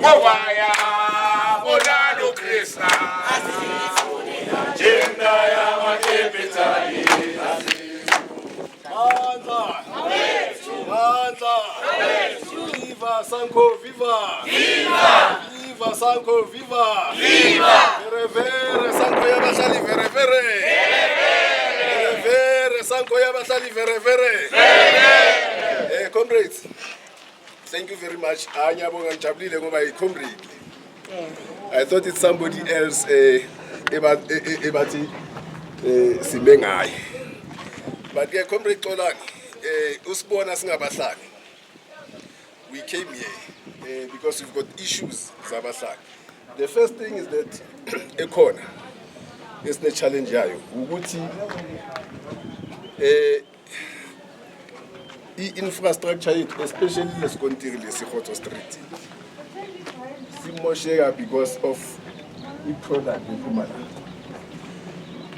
Kovaya, Bonano Krishna. Jendaya Makepitali. Manza. Viva Sanko, viva. Viva Sanko, viva. Vere Sanko Yabashali, vere. Sanko Yabashali, vere. Comrades, thank you very much. Comrade. I thought it's somebody else. Ebati Simengai. But Comrade Tolan, Usbona Singabasak. We came here because we've got issues, Zabasak. The first thing is that a corner is the challenge. Infrastructure, especially the Skontiri Sikhoto Street, Simoshega because of the product in Kumala.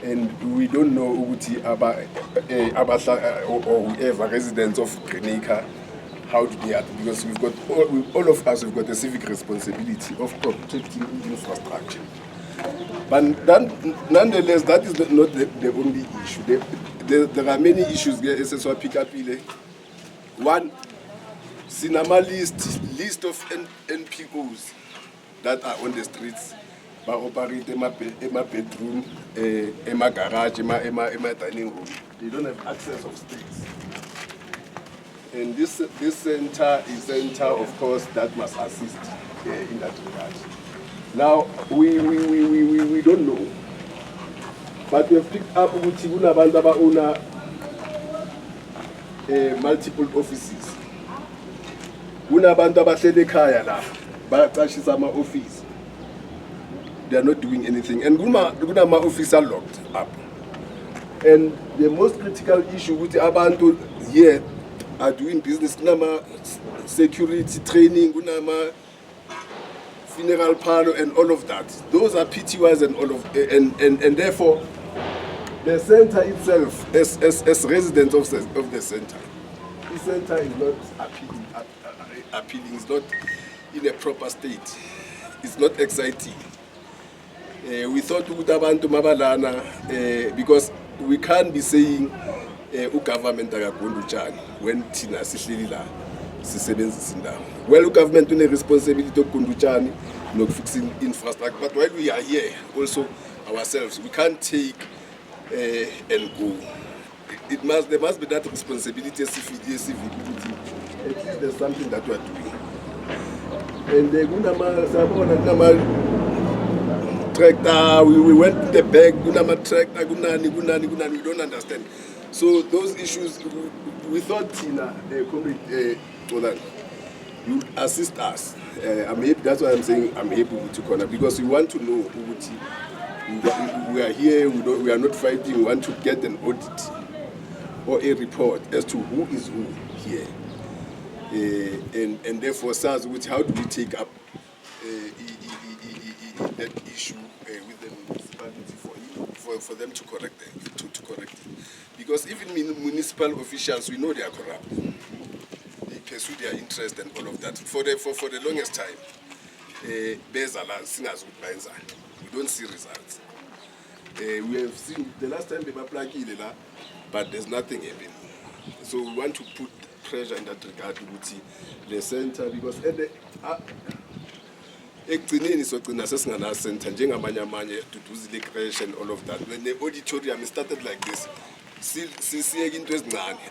And we don't know Uguti Abasa or whoever residents of Grenica, how do they act, because we've got all of us have got a civic responsibility of protecting infrastructure. But nonetheless, that is not the only issue. There are many issues here. SSY pick up. One, cinema list of NPOs that are on the streets, but operate in my bedroom, in my garage, in my dining room. They don't have access of streets. And this center is a center, of course, that must assist in that regard. Now, we don't know, but we have picked up multiple offices. Office. They are not doing anything. And Gunama offices are locked up. And the most critical issue with the Abantu here are doing business, Gunama security training, Gunama funeral parlor and all of that. Those are PTYs and all of and therefore the center itself, as residents of the center, the center is not appealing, it's not in a proper state, it's not exciting. We thought Utabantu Mabalana, because we can't be saying government when Tina Sislila well, government has a responsibility of Kunduchani, not fixing infrastructure, but while we are here also ourselves, we can't take and go. There must be that responsibility as civility. At least there's something that we are doing. And the Gunama tractor, we went to the back, Gunama tractor, Gunani, we don't understand. So those issues, we thought Tina, you assist us. I'm happy, that's why I'm saying I'm able to corner, because we want to know we are here, we are not fighting, we want to get an audit or a report as to who is who here. And therefore, SARS, how do we take up that issue with the municipality for them to correct it? Because even municipal officials, we know they are corrupt. They pursue their interest and all of that. For the longest time, we don't see results. We have seen the last time they were plugging it, but there's nothing happening. So we want to put pressure in that regard with the center, because at the center, to do the creation and all of that. When the auditorium started like this,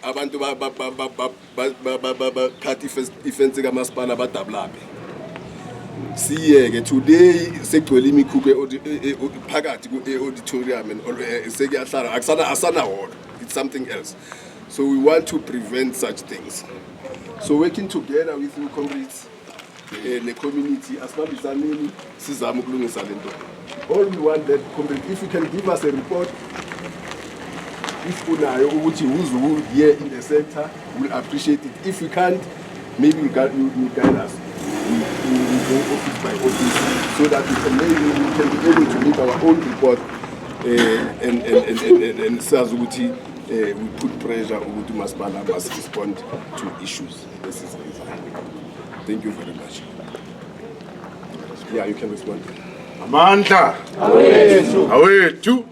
abantu cut ifence kamasipala badabulabe siyeke today sekugcwele imikhukhu phakathi ku-auditorium and sekuyahlala asana hall, it's something else. So we want to prevent such things, so working together with you comrades the community, asibambisaneni sizama ukulungisa lento. All we want that comrade, if you can give us a report, if unayo ukuthi who's who here in the center, we'll appreciate it. If you can't, maybe you guide us. We go office by office so that we can be able to make our own report and says we put pressure on to Masipala must respond to issues. This is it. Thank you very much. Yeah, you can respond. Amandla awethu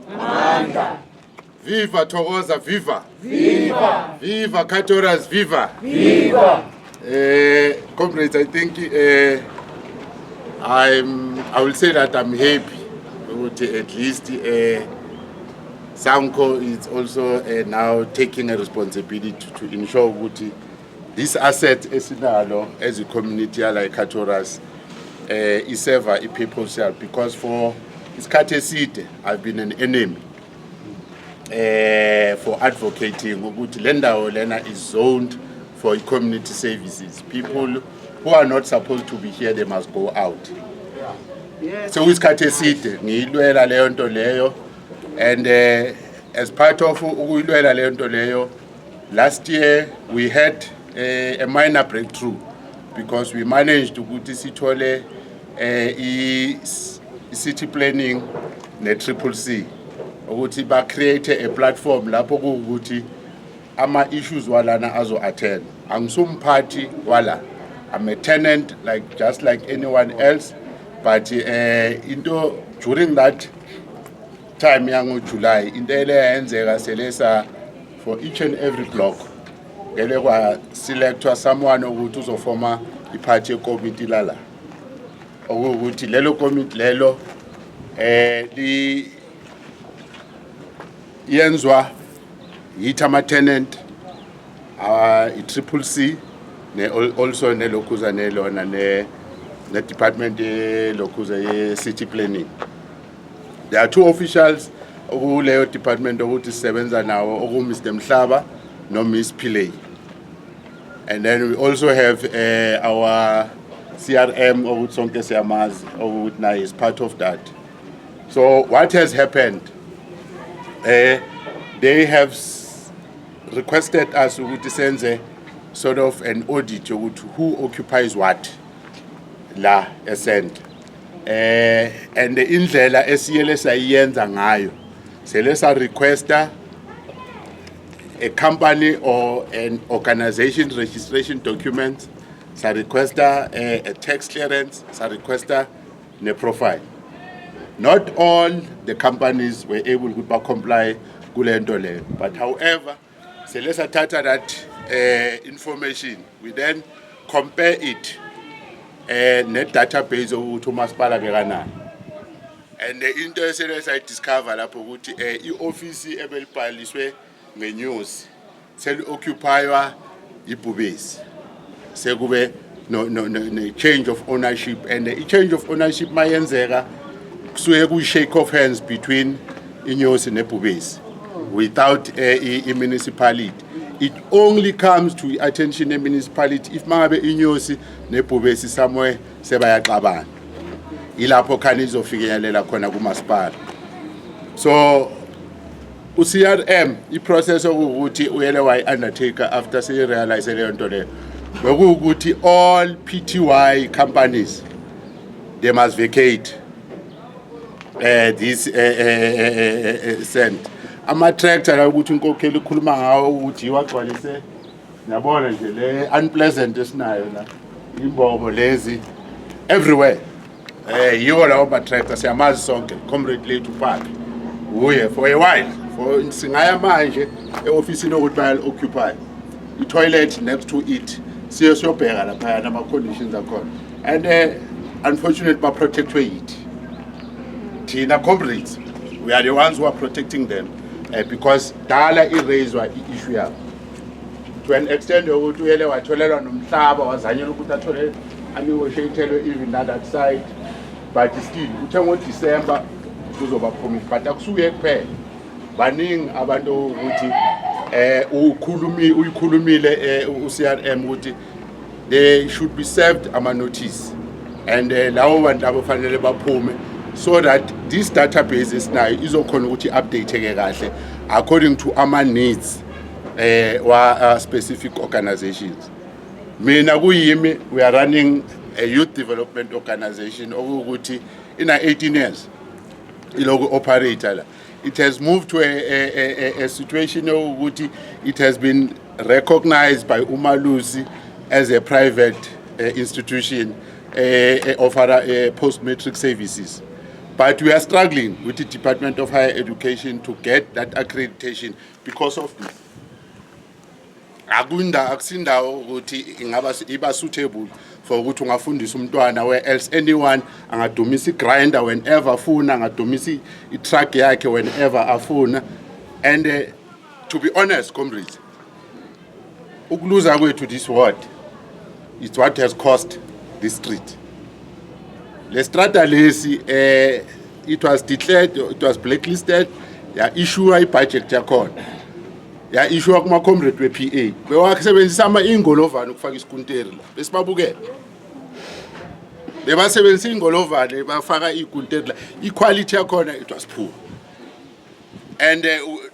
Viva Thokoza, viva Viva Katoras, viva comrades, I think I will say that I'm happy at least Sanco is also now taking a responsibility to ensure that this asset esinalo as a community like Katoras is serve a people self, because for isikhathi eside I've been an enemy for advocating ukuthi le ndawo lena is zoned for community services. People who are not supposed to be here, they must go out. So isikhathi eside ngiyilwela leyo nto leyo, and as part of ukuyilwela leyo nto leyo, last year we had a minor breakthrough because we managed ukuthi sithole city planning ne triple C ukuthi ba create a platform lapho ukuthi ama issues walana azo attend. Angisumphathi wala, I'm a tenant just like anyone else, but into during that time yango July into ele yenzeka selesa for each and every block ngele kwa selectwa someone ukuthi uzofoma iphathi committee lala ukuthi lelo committee lelo li yenzwa yithama tenant i-triple C also nelokuza nelona ne department lokuza ye-city planning. There are two officials okuleyo department ukuthi sisebenza nawo oku Mr. Mhlaba no Miss Pillay, and then we also have our CRM ukuthi sonke siyamazi ukuthi naye is part of that. So what has happened, they have requested us ukuthi senze sort of an audit ukuthi who occupies what la esend, and indlela esiyele sayenza ngayo selesa requesta a company or an organization registration document, sa requesta a tax clearance, sa requesta ne profile. Not all the companies were able to comply kule nto leyo, but however selesa tata that information, we then compare it net database ukuthi umasipala bekana, and the into eselesa I discover lapho ukuthi ioffice ebelibhaliswe ngenews sel occupywa ibhubesi, sekube no change of ownership, and the change of ownership mayenzeka kusuke ku shake of hands between inyosi nebhubesi without a municipality. It only comes to attention a municipality if mangabe inyosi nebhubesi somewhere sebayaxabana, ilapho khani izofikelela khona kumasipala. So uCRM iprocess ukuthi uyele way undertaker after say realize leyo nto leyo ukuthi all PTY companies, they must vacate this send ama tractor la ukuthi inkokheli ikhuluma ngawo ukuthi iwagcwalise, ngiyabona nje le unpleasant esinayo la imbobo lezi everywhere, yiwo lawo ma tractor siyamazi sonke comrade lethu park uye for a while for singaya manje eofisini ukuthi bayal occupy i-toilet next to it, siyobheka lapha nama conditions akhona, and unfortunately ba protectwe yithi thina comrades, we are the ones who are protecting them because dala i-raiswa i-issue yabo to an extent ukuthi uyele watholelwa nomhlaba wazanyela ukuthi athole aniwoshethelwe even that side, but still uthe ngoDecember kuzoba promise, but akusuye kuphela baningi abantu ukuthi uyikhulumile uCRM ukuthi they should be served ama notice, and lawo bantu abafanele baphume so that this database nayo izokhona ukuthi updateke kahle according to ama needs wa specific organizations. Mina kuyimi, we are running a youth development organization okuthi in 18 years iloku operator la. It has moved to a situation ukuthi it has been recognized by Umalusi as a private institution offer post-matric services. But we are struggling with the Department of Higher Education to get that accreditation because of this. Akusindawo ukuthi ingaba iba suitable for ukuthi ungafundisa umntwana, where else anyone angadumisa grinder whenever afuna, angadumisa i-truck yakhe whenever afuna. And to be honest, comrades, ukuluza kwethu this ward, it's what has cost this street. Le strata lesi it was declared, it was blacklisted, ya issue i-budget yakhona, ya issue kuma comrade we PA bewasebenzisa ama ingolovane ukufaka isikunteri la besibabukela, bebasebenzisa ingolovane bafaka ikunteri la, equality yakhona it was poor. And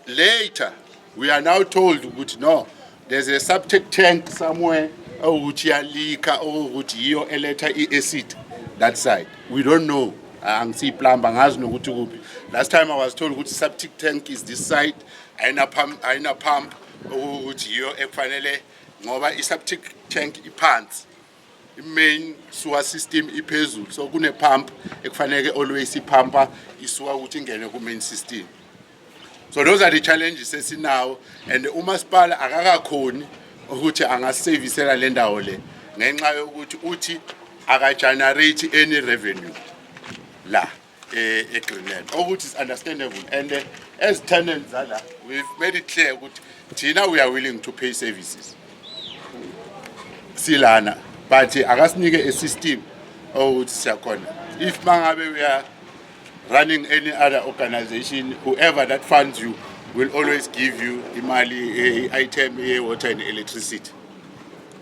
later we are now told ukuthi no, there's a septic tank somewhere ukuthi yalika ukuthi yiyo eletha i-acid that side. We don't know. Angisi plumber ngazi nokuthi kuphi. Last time I was told ukuthi septic tank is this side, ayina pump ukuthi yiyo ekufanele ngoba i-septic tank iphansi, i-main sewer system iphezulu, so kune pump ekufanele always ipampa isuka ukuthi ingene ku-main system. So those are the challenges esinawo, and umasipala akakakhoni ukuthi angaservisela le ndawo le ngenxa yokuthi uthi aka-generate any revenue la Greenland, which is understandable. And as tenants, we've made it clear that Tina, we are willing to pay services. Silana, but agasnige a system if we are running any other organization, whoever that funds you will always give you imali item, water and electricity,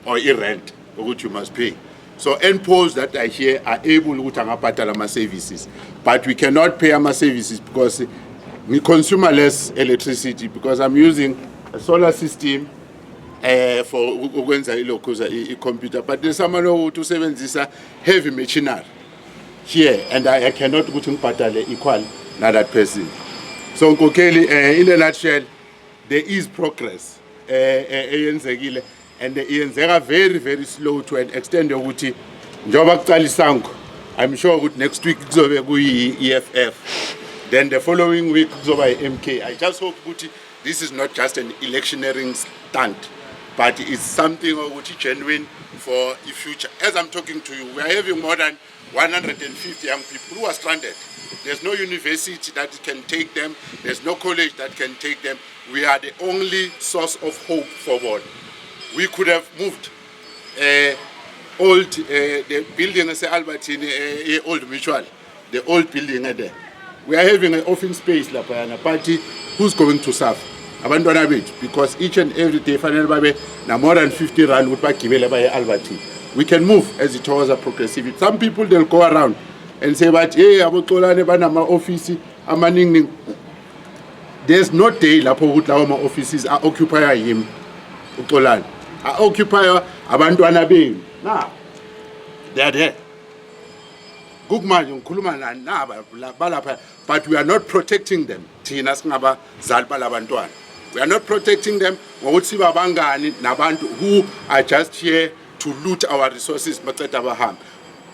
or rent, which you must pay. So NPOs that are here are able to pay our services, but we cannot pay our services because we consume less electricity, because I'm using a solar system for a computer, but there's someone who to seven this heavy machinery here, and I cannot go to pay equal na that person. So Kokeli, in a nutshell, there is progress. And they are very, very slow to an extent ukuthi njoba kuqala isango, I'm sure ukuthi next week kuzobe kuyi EFF, then the following week kuzoba MK. I just hope ukuthi this is not just an electioneering stunt, but it's something ukuthi genuine for the future. As I'm talking to you, we are having more than 150 young people who are stranded. There's no university that can take them, there's no college that can take them. We are the only source of hope for one. We could have moved the building as Albertine, old mutual, the old building there. We are having an office space la party who's going to serve. Abandona bit, because each and every day na more than 50 rand would back give Albertine. We can move as it was a progressive. Some people they'll go around and say, but hey, office, there's no day la offices are occupied him. Occupier abantwana benu na they are there gugmanje ngikhuluma naba balapha, but we are not protecting them. Thina singaba zali balabantwana, we are not protecting them ngokuthi babangani nabantu who are just here to loot our resources baqeda abahamba.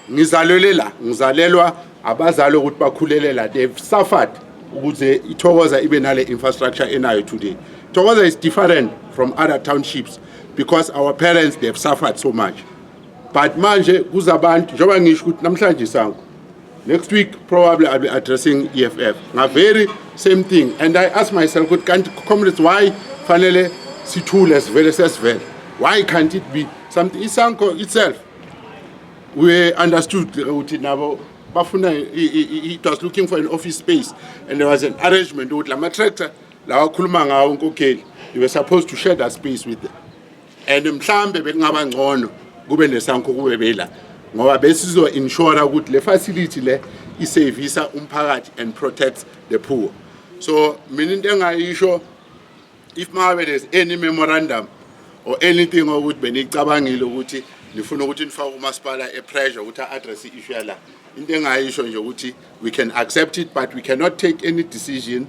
Ngizalelwa abazali ukuthi bakhulelela, they've suffered ukuze iThokoza ibe nale infrastructure enayo today. Thokoza is different from other townships because our parents, they've suffered so much. But manje kuzabantu njoba ngisho ukuthi namhlanje sango, next week probably I'll be addressing EFF. Na very same thing, and I ask myself, comrades, why fanele sithule sivele sesivele? Why can't it be something? Isango itself, we understood ukuthi nabo bafuna, it was looking for an office space, and there was an arrangement with la tractor la wakhuluma ngawo Nkokeli. You were supposed to share that space with them. And mhlambe bekungaba ngcono kube nesanko kube bela ngoba besizo ensure ukuthi le facility le isevisa umphakathi and protects the poor. So mina into engayisho, if mabe there's any memorandum or anything ukuthi benicabangile ukuthi nifuna ukuthi nifake umasipala pressure ukuthi address issue yala, into engayisho nje ukuthi we can accept it, but we cannot take any decision,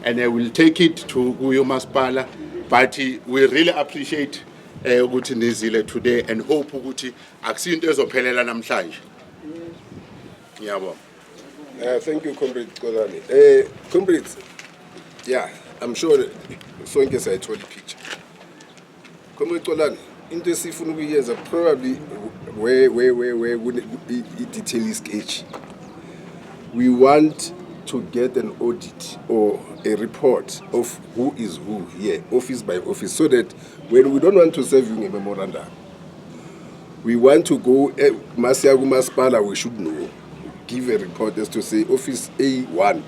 and I will take it to kuyo umasipala. But we really appreciate ukuthi nizile today and hope ukuthi akusinto ezophelela namhlanje. Yabo. Thank you, Comrade Kolani. Comrades, yeah, I'm sure Sonke said told the picture. Comrade Kolani, into Sifunu years are probably where would it detail is sketch. We want to get an audit or a report of who is who here, office by office, so that when we don't want to serve you a memorandum, we want to go, Masiagu Maspala, we should know, give a report as to say office A1,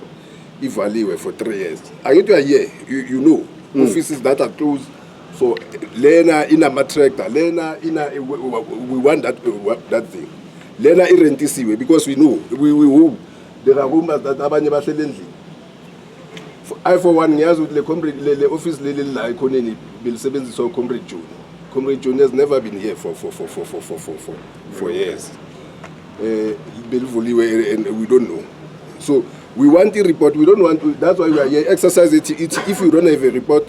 evaluate for 3 years. I get to a year, you know, offices that are closed. So, Lena in a matractor, Lena in a, we want that thing. Lena irrentisiwe, because we know, we there are rumors that abanye bahlelendlini. I for 1 year with the office la economy will sebenziswa Comrade June. Comrade June has never been here for years. And we don't know. So we want the report. We don't want to, that's why we are here. Exercise it. If we don't have a report,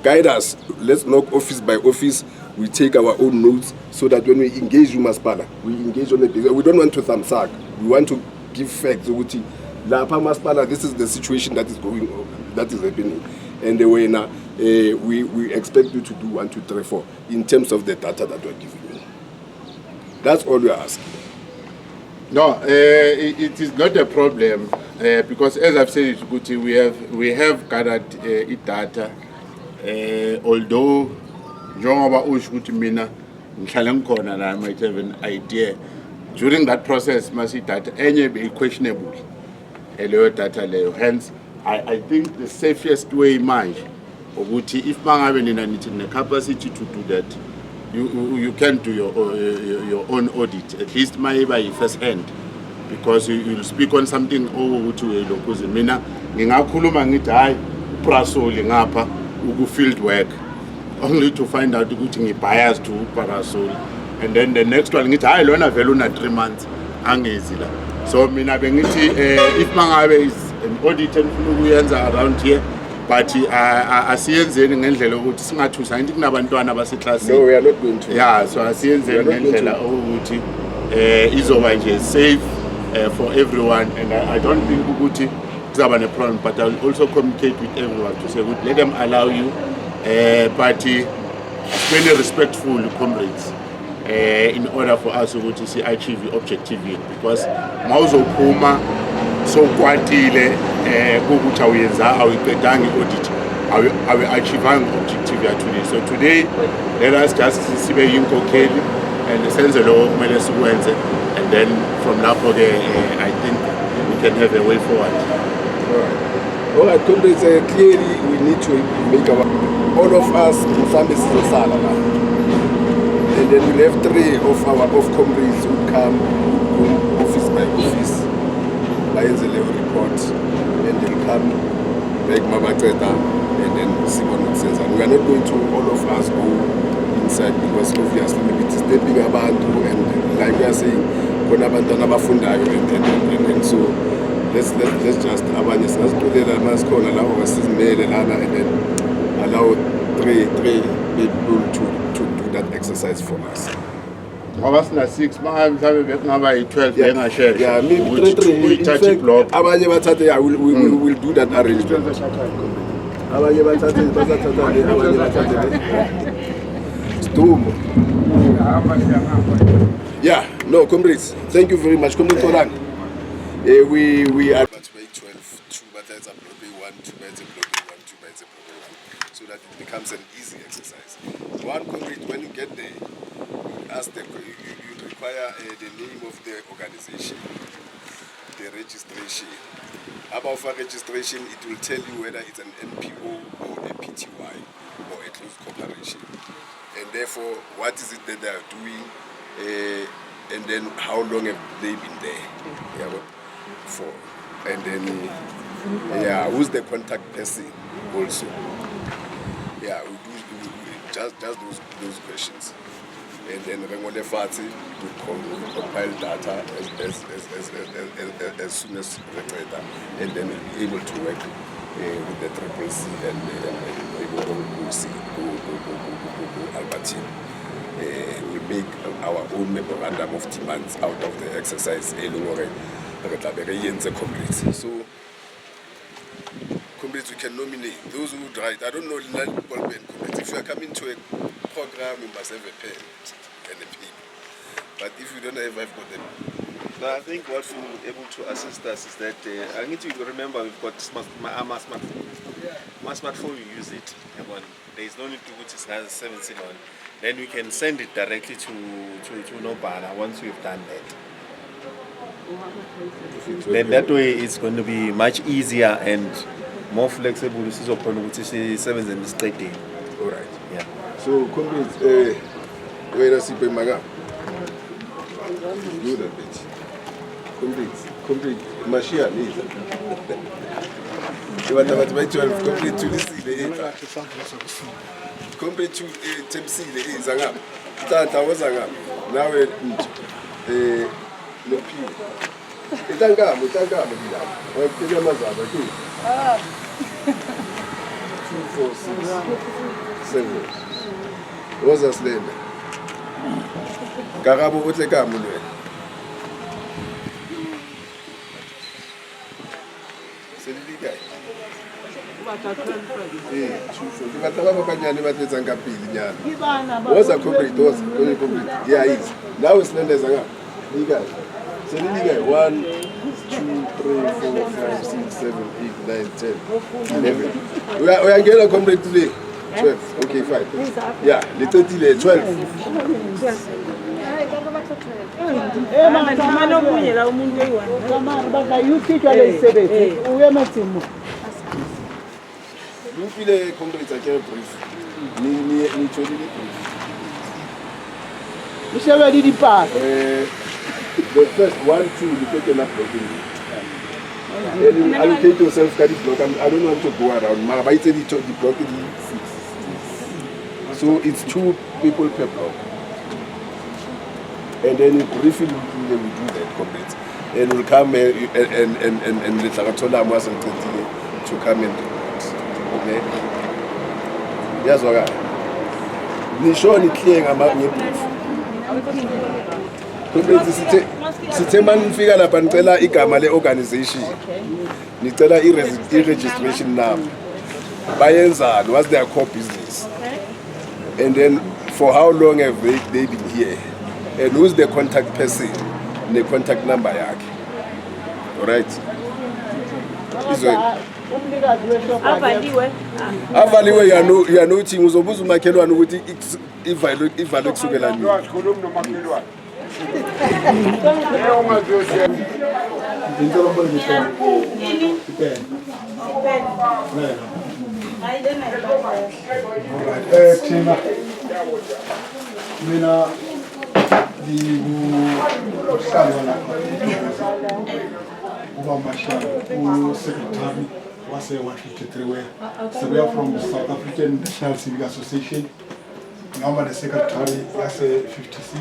guide us. Let's knock office by office. We take our own notes so that when we engage Umaspala, we engage on the business. We don't want to thumbsack. We want to give facts. Maspala, this is the situation that is going on, that is happening. And the way now, we expect you to do 1, 2, 3, 4 in terms of the data that we're giving you. That's all we are asking. No, it is not a problem because, as I've said, Guti, we have gathered data. Although, njengoba usho ukuthi mina ngihlala ngikhona la, I might have an idea. During that process, masi data enye be questionable. Leyo data leyo. Hence, I think the safest way manje ukuthi if mangabe nina nithi ne capacity to do that, you can do your own audit, at least maybe first hand, because you'll speak on something ukuthi uyelokhuze mina ngingakhuluma ngithi hayi parasol ngapha uku field work, only to find out ukuthi ngibiased to parasol, and then the next one ngithi hayi lona vele una 3 months angezi la. So mina bengithi if mangabe is an audit enfuna ukuyenza around here, but asiyenzeni ngendlela ukuthi singathusa ngithi kunabantwana baseclassini. No, we are not going to. Yeah, so asiyenzeni ngendlela ukuthi izoba nje safe for everyone, and I don't think ukuthi kuzaba ne problem, but I will also communicate with everyone to say let them allow you, but very respectful comrades, in order for us to achieve the objective, because mawuzophuma so kwatile ukuthi awuyenza awiqedanga audit achieving objective yathu. So today let us just sibe yinkokheli and senze lo kumele sikwenze, and then from lapho ke I think we can have a way forward. All right, comrades, clearly we need to make all of us mhlambe sizosala la, and then we'll have 3 of our comrades who come office by office, bayenze leyo report, and they'll come back mabaceda, and then sibone ukusenza. We are not going to all of us go inside, because obviously we'll be disturbing abantu, and like we are saying, khona abantwana abafundayo, and so let's just abanye sasitholela masikhona lawo basizimele lana, and then allow 3 people to do that exercise for us. Ngoba sina 6 mhlawumbe bekungaba yi12 engashare. Yeah, maybe 3. In fact, abanye bathathe, yeah, we'll do that arrangement. Abanye bathathe abanye bathathe. Stumo. Yeah, no, comrades, thank you very much. Comrade Kolani. We are about to make 12, 2 battles a block 1, 2 battles a block 1, 2 battles a block 1, so that it becomes an easy exercise. One comrade, when you get there, you ask you require the name of the organization, the registration. About for registration, it will tell you whether it's an NPO or a PTY or a closed corporation, and therefore what is it that they are doing, and then how long have they been there. Yeah, for, and then who's the contact person also. Yeah, we just those questions, and then Rengole Fati will compile data as soon as required, and then able to work with the Triple C and go Albertine. we'll make our own memorandum of demands out of the exercise. So, comrades, we can nominate those who would write. I don't know, comrades. If you are coming to a program, you must have a pen and a paper. But if you don't have, I've got them. No, I think what will be able to assist us is that I need to remember we've got my smartphone, we use it. There is no need to put it as 17 on. Then we can send it directly to Nobana once we've done that. Then that way it's going to be much easier and more flexible. This is open with 7 and straight day. All right. Yeah. So, comrades, where does he pay my gap? Do that bit. Complete. Machia needs it. You want to 12, complete to this, complete to Tempsi, the Zangam. That was a gap. Now it no pee. It's a gap, it's a gap. Or Pijamaza, 2, 4, 6, 7. What's a slave? Garabo, what's a gamu? What's a complete? Yeah, it's now it's not as a guy. So, 1, 2, 3, 4, 5, 6, 7, 8, 9, 10, 11. We are getting a complete today. 12. Okay, fine. Yeah, the 30, 12. You feel a complete brief. The first 1, 2, you take enough blocking. And you allocate yourself carry block. I don't want to go around. My bite said the block is 6. So it's 2 people per block. And then you briefly we do that complete. And we'll come and let Saratola Amas and continue to come in. Okay? Yes, okay. Nisho ni clear about your brief. Sitema nifika lapha nicela igama le-organization. Nicela i-registration number. Bayenzani, what's their core business? And then for how long have they been here? And who's the contact person? The contact number yakhe. Alright? Avaliwe ya nothing uzobuza umakhelwane ukuthi ivalo kusukela nini. Thina mina ngibuhlala uba mashara secretary wase 153 where so we are from the South African National Civic Association. Number the secretary wase 56.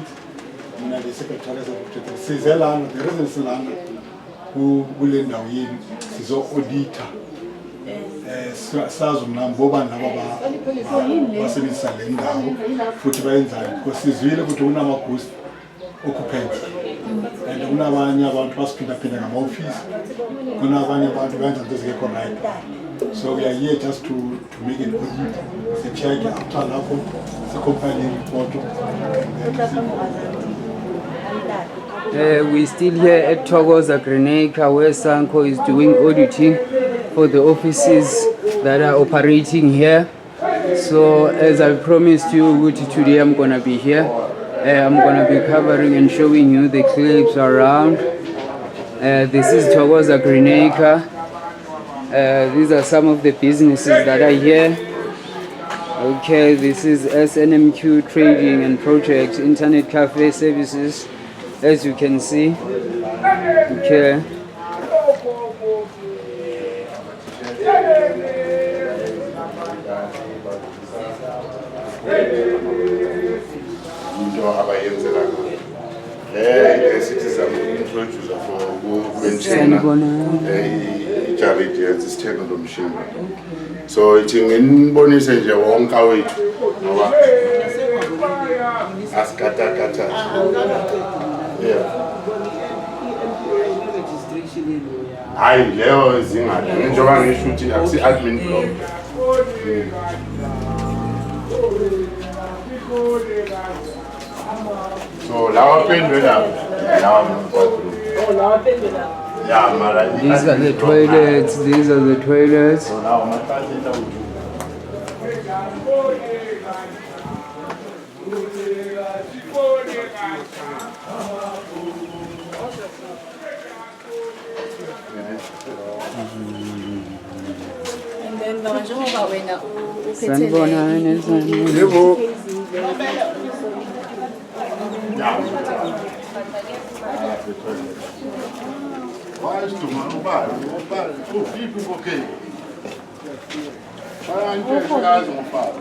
Mina the secretary wase 53. Sizelana the reason silana who will end up in sizo auditor. Sazi mnamboba naba basebenzisa le ndawo futhi bayenzani because sizwile ukuthi kunama-ghost occupancy and kunabanye abantu basiphindaphinda ngama-office, kunabanye abantu benza into ezingekho right. So we are here just to make an audit, si-check after lapho si-compile report. We're still here at Thokoza Greenacre where Sanco is doing auditing for the offices that are operating here. So as I promised you, today I'm going to be here. I'm going to be covering and showing you the clips around. This is Thokoza Greenacre. These are some of the businesses that are here. Okay, this is SNMQ Trading and Project Internet Cafe Services, as you can see. Okay. Introducer for maintain charity as standard machine. So it's in bonus and your own cow. Askatakata. Yeah. Hayi leyo zingale njengoba ngisho ukuthi akusi admin block. So lawa pendwe lapho. Lawa bathroom. Yeah, mara. These are the toilets. These are the toilets. So lawa mahlanje into And then njengoba wena Sanibonani, sanibonani. Yebo. Why is too much? Oh, people okay. Why aren't you guys on fire?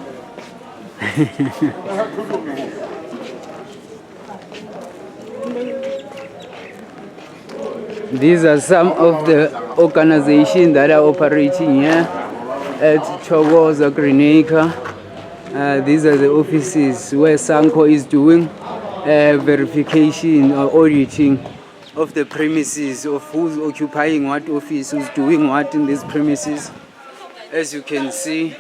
These are some of the organizations that are operating here at Chogoza Greenacre. These are the offices where Sanco is doing verification or auditing of the premises, of who's occupying what office, who's doing what in these premises. As you can see,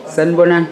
sanibonani.